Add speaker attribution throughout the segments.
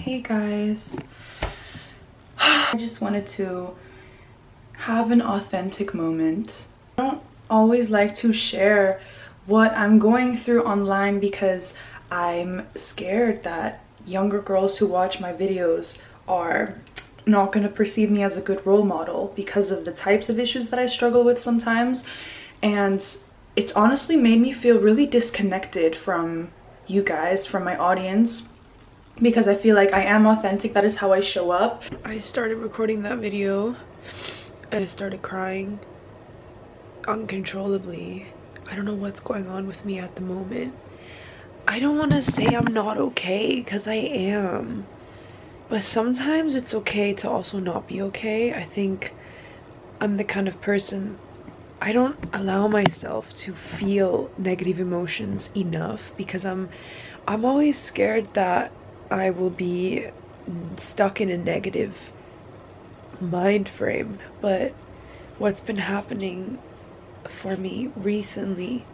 Speaker 1: Hey guys, I just wanted to have an authentic moment. I don't always like to share what I'm going through online because I'm scared that younger girls who watch my videos are not going to perceive me as a good role model because of the types of issues that I struggle with sometimes. And it's honestly made me feel really disconnected from you guys, from my audience, because I feel like I am authentic. That is how I show up. I started recording that video and I started crying uncontrollably. I don't know what's going on with me at the moment. I don't want to say I'm not okay, because I am, but sometimes it's okay to also not be okay. I think I'm the kind of person, I don't allow myself to feel negative emotions enough because I'm always scared that I will be stuck in a negative mind frame. But what's been happening for me recently,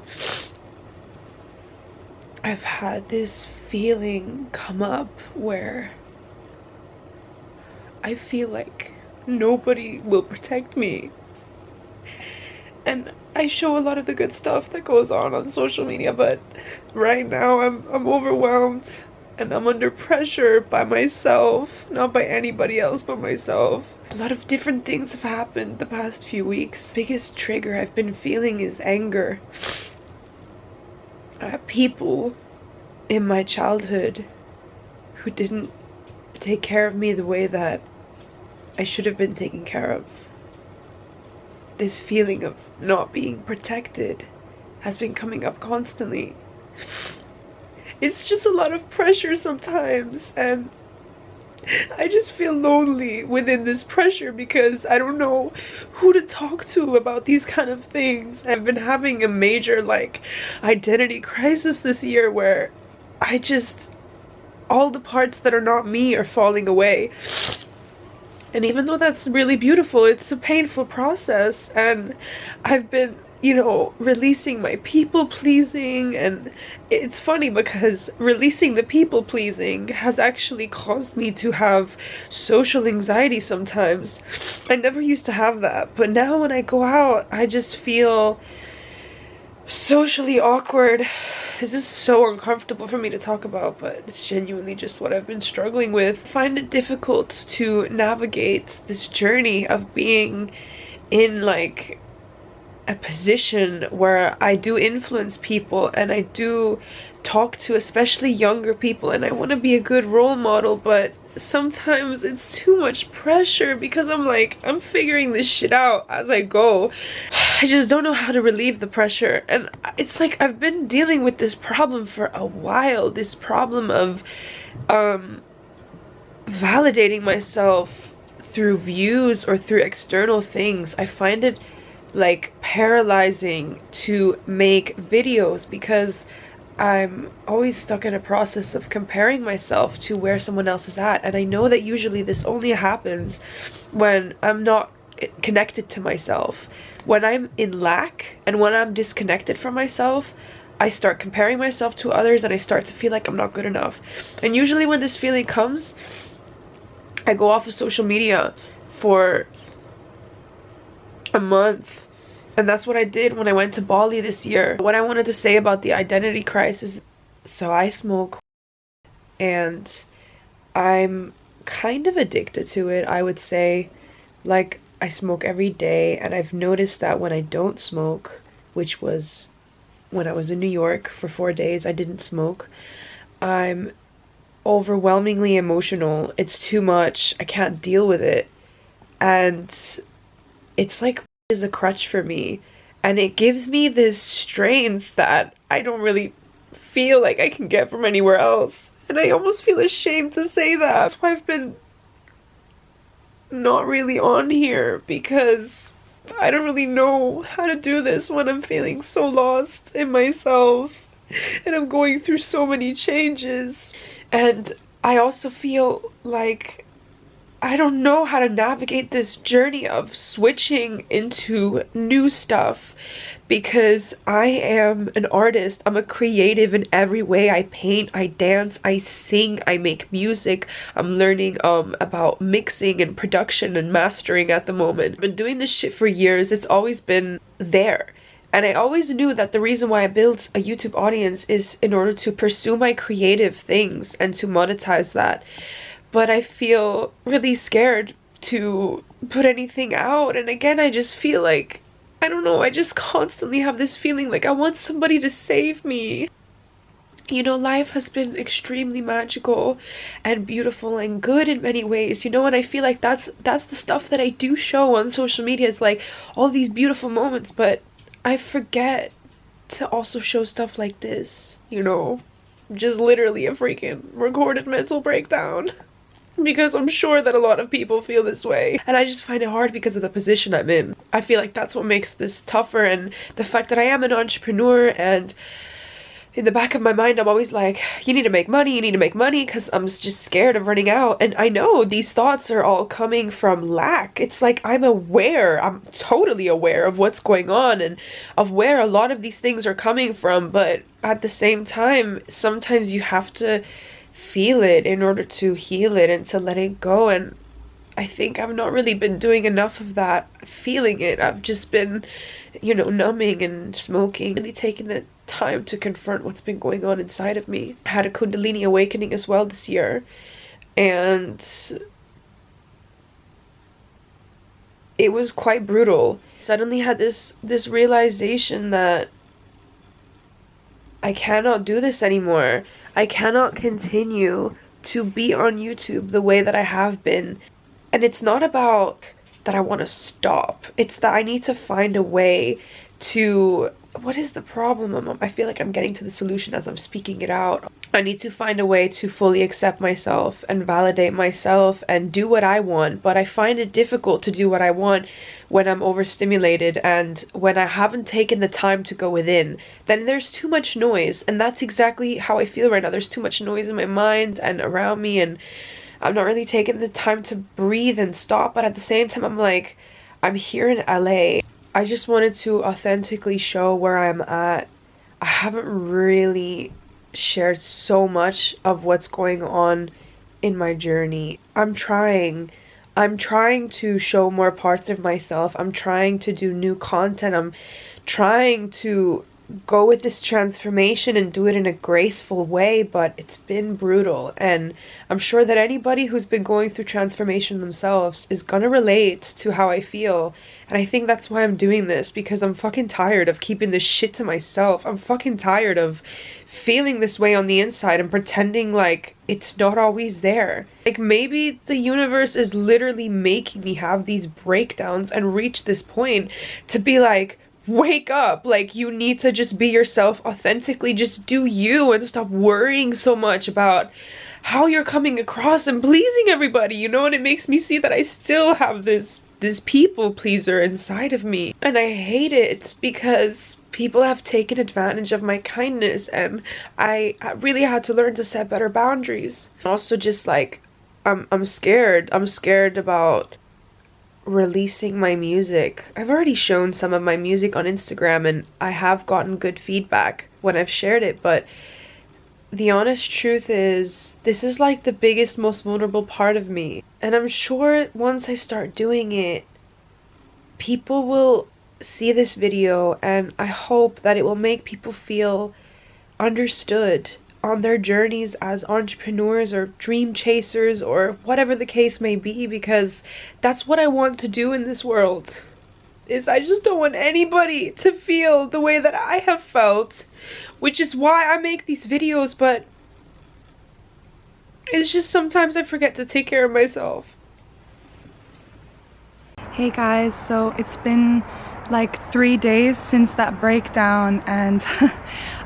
Speaker 1: I've had this feeling come up where I feel like nobody will protect me. And I show a lot of the good stuff that goes on social media, but right now I'm overwhelmed. And I'm under pressure by myself, not by anybody else but myself. A lot of different things have happened the past few weeks. Biggest trigger I've been feeling is anger at people in my childhood who didn't take care of me the way that I should have been taken care of. This feeling of not being protected has been coming up constantly. It's just a lot of pressure sometimes, and I just feel lonely within this pressure because I don't know who to talk to about these kind of things. I've been having a major identity crisis this year where all the parts that are not me are falling away. And even though that's really beautiful, it's a painful process, and I've been releasing my people pleasing. And it's funny because releasing the people pleasing has actually caused me to have social anxiety sometimes. I never used to have that, but now when I go out, I just feel socially awkward. This is so uncomfortable for me to talk about, but it's genuinely just what I've been struggling with. I find it difficult to navigate this journey of being in a position where I do influence people and I do talk to especially younger people, and I want to be a good role model, but sometimes it's too much pressure because I'm figuring this shit out as I go. I just don't know how to relieve the pressure, and it's like I've been dealing with this problem for a while, this problem of validating myself through views or through external things. I find it paralyzing to make videos because I'm always stuck in a process of comparing myself to where someone else is at, and I know that usually this only happens when I'm not connected to myself. When I'm in lack and when I'm disconnected from myself, I start comparing myself to others and I start to feel like I'm not good enough. And usually when this feeling comes, I go off of social media for a month. And that's what I did when I went to Bali this year. What I wanted to say about the identity crisis, so I smoke and I'm kind of addicted to it, I would say. I smoke every day, and I've noticed that when I don't smoke, which was when I was in New York for 4 days, I didn't smoke, I'm overwhelmingly emotional. It's too much. I can't deal with it. And it's is a crutch for me, and it gives me this strength that I don't really feel like I can get from anywhere else, and I almost feel ashamed to say that. That's why I've been not really on here, because I don't really know how to do this when I'm feeling so lost in myself and I'm going through so many changes. And I also feel like I don't know how to navigate this journey of switching into new stuff, because I am an artist. I'm a creative in every way. I paint, I dance, I sing, I make music. I'm learning about mixing and production and mastering at the moment. I've been doing this shit for years. It's always been there. And I always knew that the reason why I built a YouTube audience is in order to pursue my creative things and to monetize that. But I feel really scared to put anything out. And again, I just feel like, I don't know, I just constantly have this feeling like I want somebody to save me. You know, life has been extremely magical and beautiful and good in many ways, you know, and I feel like that's the stuff that I do show on social media. It's like all these beautiful moments, but I forget to also show stuff like this, you know, just literally a freaking recorded mental breakdown. Because I'm sure that a lot of people feel this way. And I just find it hard because of the position I'm in. I feel like that's what makes this tougher, and the fact that I am an entrepreneur, and in the back of my mind I'm always like, you need to make money, because I'm just scared of running out. And I know these thoughts are all coming from lack. It's like I'm totally aware of what's going on and of where a lot of these things are coming from, but at the same time, sometimes you have to feel it in order to heal it and to let it go. And I think I've not really been doing enough of that, feeling it. I've just been, you know, numbing and smoking, really taking the time to confront what's been going on inside of me. I had a Kundalini awakening as well this year, and it was quite brutal. Suddenly had this realization that I cannot do this anymore. I cannot continue to be on YouTube the way that I have been. And it's not about that I want to stop. It's that I need to find a way to... What is the problem? I feel like I'm getting to the solution as I'm speaking it out. I need to find a way to fully accept myself and validate myself and do what I want. But I find it difficult to do what I want when I'm overstimulated and when I haven't taken the time to go within. Then there's too much noise, and that's exactly how I feel right now. There's too much noise in my mind and around me, and I'm not really taking the time to breathe and stop. But at the same time, I'm like, I'm here in LA. I just wanted to authentically show where I'm at. I haven't really shared so much of what's going on in my journey. I'm trying to show more parts of myself. I'm trying to do new content. I'm trying to go with this transformation and do it in a graceful way, but it's been brutal. And I'm sure that anybody who's been going through transformation themselves is gonna relate to how I feel. And I think that's why I'm doing this, because I'm fucking tired of keeping this shit to myself. I'm fucking tired of feeling this way on the inside and pretending like it's not always there. Like, maybe the universe is literally making me have these breakdowns and reach this point to be like, wake up, like, you need to just be yourself authentically, just do you, and stop worrying so much about how you're coming across and pleasing everybody, you know. And it makes me see that I still have this people pleaser inside of me, and I hate it because people have taken advantage of my kindness, and I really had to learn to set better boundaries. Also, just like, I'm scared about releasing my music. I've already shown some of my music on Instagram, and I have gotten good feedback when I've shared it, but the honest truth is, this is like the biggest, most vulnerable part of me. And I'm sure once I start doing it, people will see this video, and I hope that it will make people feel understood on their journeys as entrepreneurs or dream chasers or whatever the case may be, because that's what I want to do in this world. I just don't want anybody to feel the way that I have felt, which is why I make these videos. But it's just sometimes I forget to take care of myself.
Speaker 2: Hey guys, so it's been like 3 days since that breakdown, and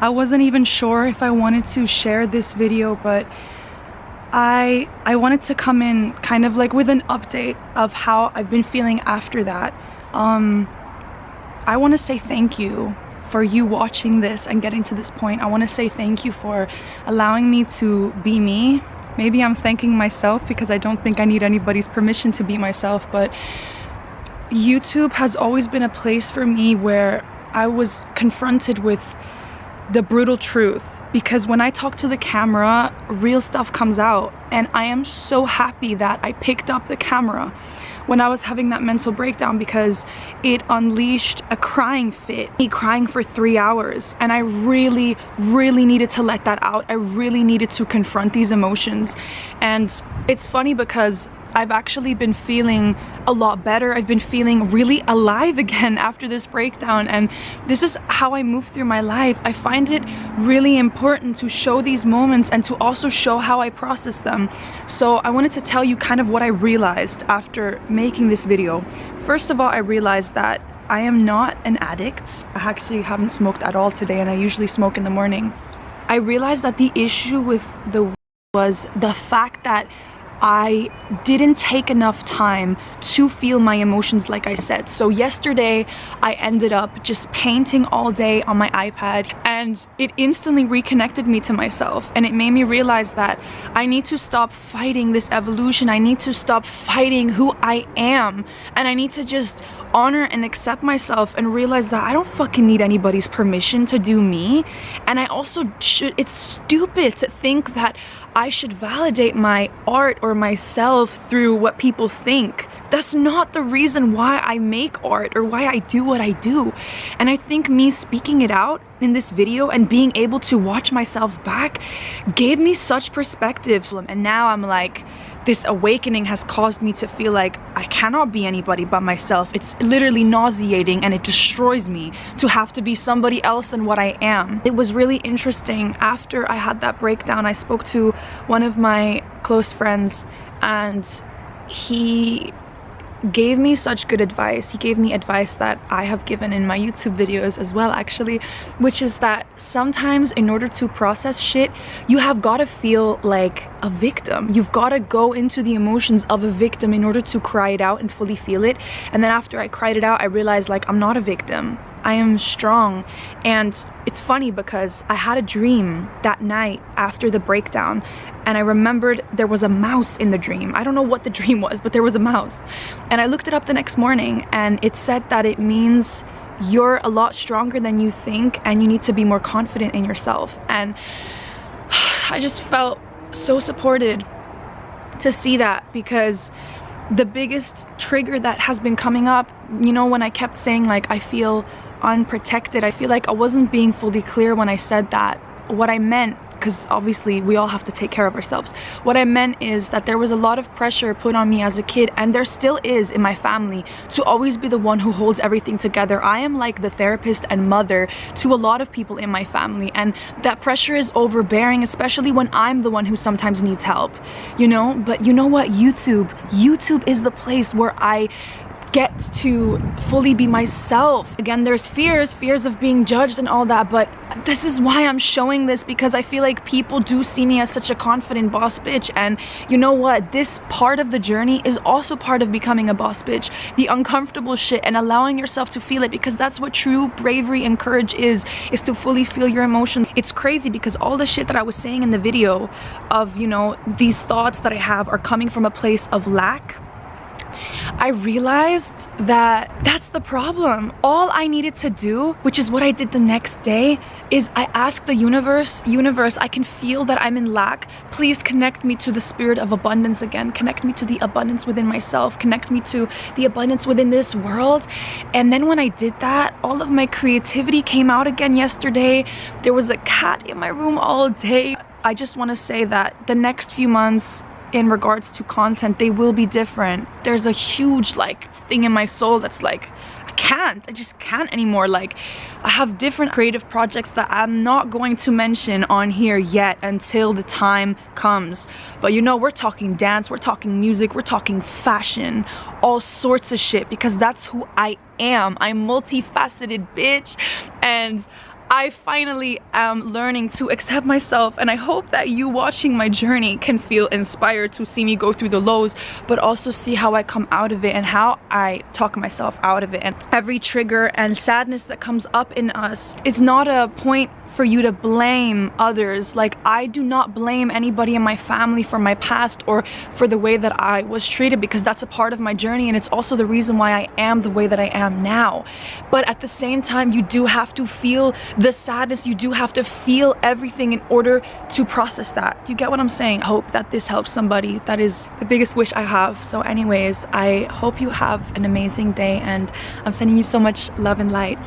Speaker 2: I wasn't even sure if I wanted to share this video, but I wanted to come in kind of like with an update of how I've been feeling after that. I want to say thank you for you watching this and getting to this point. I want to say thank you for allowing me to be me maybe I'm thanking myself because I don't think I need anybody's permission to be myself, but YouTube has always been a place for me where I was confronted with the brutal truth, because when I talk to the camera, real stuff comes out, and I am so happy that I picked up the camera when I was having that mental breakdown, because it unleashed a crying fit, me crying for 3 hours, and I really needed to let that out. I really needed to confront these emotions. And it's funny because I've actually been feeling a lot better. I've been feeling really alive again after this breakdown, and this is how I move through my life. I find it really important to show these moments and to also show how I process them. So I wanted to tell you kind of what I realized after making this video. First of all, I realized that I am not an addict. I actually haven't smoked at all today, and I usually smoke in the morning. I realized that the issue with was the fact that I didn't take enough time to feel my emotions, like I said. So yesterday I ended up just painting all day on my iPad, and it instantly reconnected me to myself, and it made me realize that I need to stop fighting this evolution. I need to stop fighting who I am, and I need to just honor and accept myself and realize that I don't fucking need anybody's permission to do me. And I also it's stupid to think that I should validate my art or myself through what people think. That's not the reason why I make art or why I do what I do. And I think me speaking it out in this video and being able to watch myself back gave me such perspective. And now I'm like, this awakening has caused me to feel like I cannot be anybody but myself. It's literally nauseating, and it destroys me to have to be somebody else than what I am. It was really interesting. After I had that breakdown, I spoke to one of my close friends, and he gave me such good advice. He gave me advice that I have given in my YouTube videos as well, actually, which is that sometimes in order to process shit, you have got to feel like a victim. You've got to go into the emotions of a victim in order to cry it out and fully feel it. And then after I cried it out, I realized, like, I'm not a victim. I am strong. And it's funny because I had a dream that night after the breakdown, and I remembered there was a mouse in the dream. I don't know what the dream was, but there was a mouse. And I looked it up the next morning, and it said that it means you're a lot stronger than you think, and you need to be more confident in yourself. And I just felt so supported to see that, because the biggest trigger that has been coming up, you know, when I kept saying, like, I feel unprotected, I feel like I wasn't being fully clear when I said that. What I meant, because obviously we all have to take care of ourselves, what I meant is that there was a lot of pressure put on me as a kid, and there still is in my family, to always be the one who holds everything together. I am like the therapist and mother to a lot of people in my family, and that pressure is overbearing, especially when I'm the one who sometimes needs help, you know. But you know what? YouTube is the place where I get to fully be myself. Again, there's fears of being judged and all that, but this is why I'm showing this, because I feel like people do see me as such a confident boss bitch. And you know what? This part of the journey is also part of becoming a boss bitch. The uncomfortable shit and allowing yourself to feel it, because that's what true bravery and courage is to fully feel your emotions. It's crazy because all the shit that I was saying in the video of, you know, these thoughts that I have are coming from a place of lack. I realized that that's the problem. All I needed to do, which is what I did the next day, is I asked the universe, I can feel that I'm in lack. Please connect me to the spirit of abundance again. Connect me to the abundance within myself. Connect me to the abundance within this world. And then when I did that, all of my creativity came out again yesterday. There was a cat in my room all day. I just want to say that the next few months, in regards to content, they will be different. There's a huge like thing in my soul that's like, I just can't anymore. Like, I have different creative projects that I'm not going to mention on here yet until the time comes. But you know, we're talking dance, we're talking music, we're talking fashion, all sorts of shit, because that's who I am. I'm multifaceted, bitch. And I finally am learning to accept myself, and I hope that you watching my journey can feel inspired to see me go through the lows, but also see how I come out of it and how I talk myself out of it. And every trigger and sadness that comes up in us, it's not a point for you to blame others. Like, I do not blame anybody in my family for my past or for the way that I was treated, because that's a part of my journey, and it's also the reason why I am the way that I am now. But at the same time, you do have to feel the sadness, you do have to feel everything in order to process that. You get what I'm saying? I hope that this helps somebody. That is the biggest wish I have. So anyways, I hope you have an amazing day, and I'm sending you so much love and light.